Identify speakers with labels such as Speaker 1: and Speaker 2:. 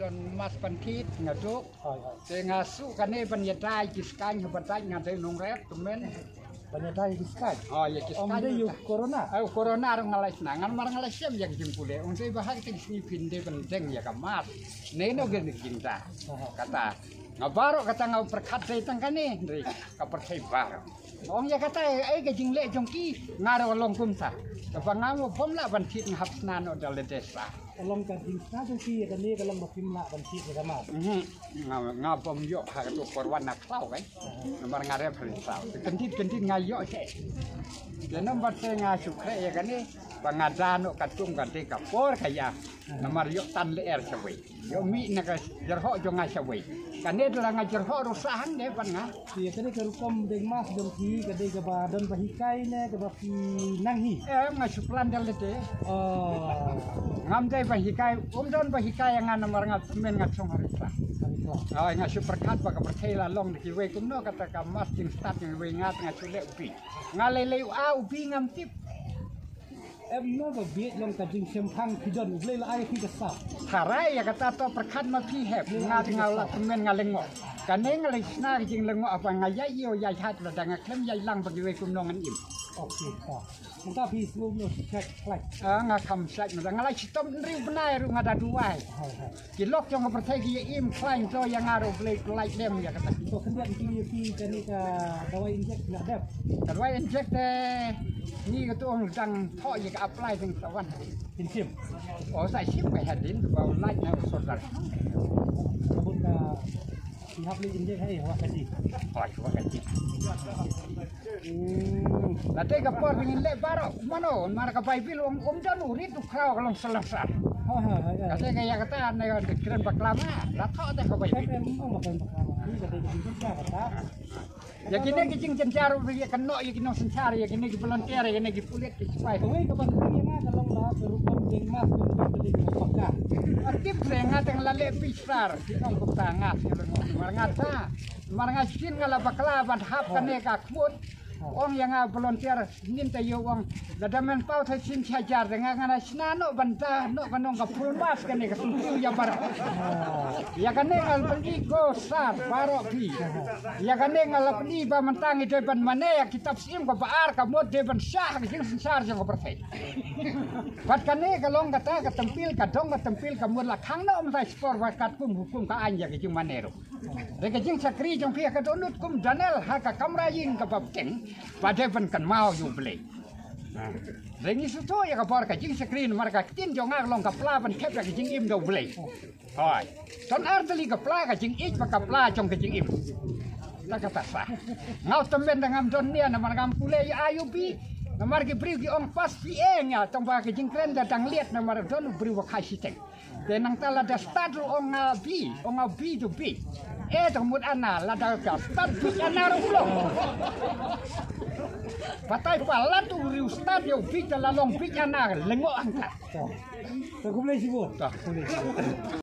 Speaker 1: Don mas pantit ngaduk, tengah su kane banyadai kiskan hebatai ngadai nongret temen.
Speaker 2: Banyadai kiskan.
Speaker 1: Oh ya kiskan.
Speaker 2: Om yuk corona.
Speaker 1: Corona orang ngalai senangan marang ngalai siam yang jimpule. Unsai bahag ting sini pinde penting ya kamat. Neno gini kinta. Kata ngabaro kata ngau perkat saya tangkane dari kapercai baro. Om ya kata ke jingle jongki ngaro long kumsa. Kapangamu pomla bantit ngahapsnan odal desa.
Speaker 2: Long kan tingsa jongki kan ni kalau mapimla bantit ya kamat.
Speaker 1: Ngapom yo ha tu korwan nak klau kan. Nomor ngarep risau. Kentit ngayo cek. Dan nomor saya ngasuh ya kan ni pengadaan katung ganti kapor kaya. Nomor yo tan leer cewek. Yo mi nak jerhok jo ngasawe. Kan ni adalah ngajerhok rusahan deh pan
Speaker 2: Iya kan ni kerukom deng mas jongki kadai ke badan bahikai ne ke bapi nanghi.
Speaker 1: Ngasuh plan dalete.
Speaker 2: Oh.
Speaker 1: Ngamdai bahikai, don bahikai yang nomor men ngasong harisa. Oh, ngasuh perkat baka percaya long di kiwe kumno kata kamas jing start yang we ngat ngasuh le ubi. Ngalele ubi ngamtip.
Speaker 2: No ba biet long kajing sempang pidon ulai la ai kita sa.
Speaker 1: Harai ya kata to perkat ma pi heb ngat ngala temen ngalengo. Kaneng ngalesna jing lengo apa ngaya yo ya hat la dang klem ya lang bagi we kumno ngan im.
Speaker 2: Okey sa. Mungkin pi sebelum no check flight.
Speaker 1: Ngakam sak ngalai sitom riu benai ru ngada duai. Kilok yang percaya ki im klain to yang ngaro blai like dem ya kata.
Speaker 2: So kendian pi kan ni ka dawai injek nak dep.
Speaker 1: Dawai injek niก็ตัวดังท่อยังอัพไลน์ถึงสวรรค์
Speaker 2: เป็นชิม
Speaker 1: โอ้ใส่ชิมไปหัดดินตัวเอาไล่แนวสดเลย
Speaker 2: กระบวนการที่ฮับลิอินเดียให้ว่ากันดี
Speaker 1: ปล่อยว่ากันจริงแล้วเด็กกับปอดเป็นเล่บาร์มันโอ้มากับไปพิลมจะหนูนี่ทุกคราวกำลังสลับสัตว์แล้วเด็กกับยากตาในการเกินบักลามาแล้วท่อแต่เขาไปพิล
Speaker 2: นี่ก็ได้ยินแค่กระตา
Speaker 1: ya kini kicing cencaru ya keno ya kino sencari ya kini volunteer ya kini pulit supaya
Speaker 2: Kawai kebanyakan yang kalau lah berupa jengmas untuk beli pakar.
Speaker 1: Aktif lengat yang lale pisar kita untuk tangas marangata marangasin ngala baklaban hap kane kakmut ong yang volunteer ninta yo ong dadamen pau tha sin chajar dengan ngana sinano banta no kanong kapul mas kane kasuntiu ya bar ya kane ngal pergi go sar baro pi ya kane ngal pergi ba mentangi depan mane ya kitab sim ko baar ka mod depan syah sing sensar jang ko pertai pat kane kalong kata katempil kadong katempil kamur la khang no msai spor wa kat kum hukum ka anja ke jing manero rek jing sakri jong pi ka donut kum danel ha ka kamrayin ka babteng pada kan mau you beli. Rengi suto ya kapor ka jing screen marka tin jong ang long kapla ban kep ka jing im do beli. Hoi. Ton arteli kapla ka jing ich pa kapla jong ka jing im. Ta kata sa. Ngau temen dengan don nia na margam pule ya ayubi. Na margi bri ki ong pas pi eng ya tong ba ka jing kren datang liat na mar don bri wa khai siteng. Denang tala da start ong bi to bi. Tong mut ana la da ka start bi ana ro. Patai pala tu riu start yo bi la long bi ana lengo angkat.
Speaker 2: Tak boleh sibuk. Tak boleh.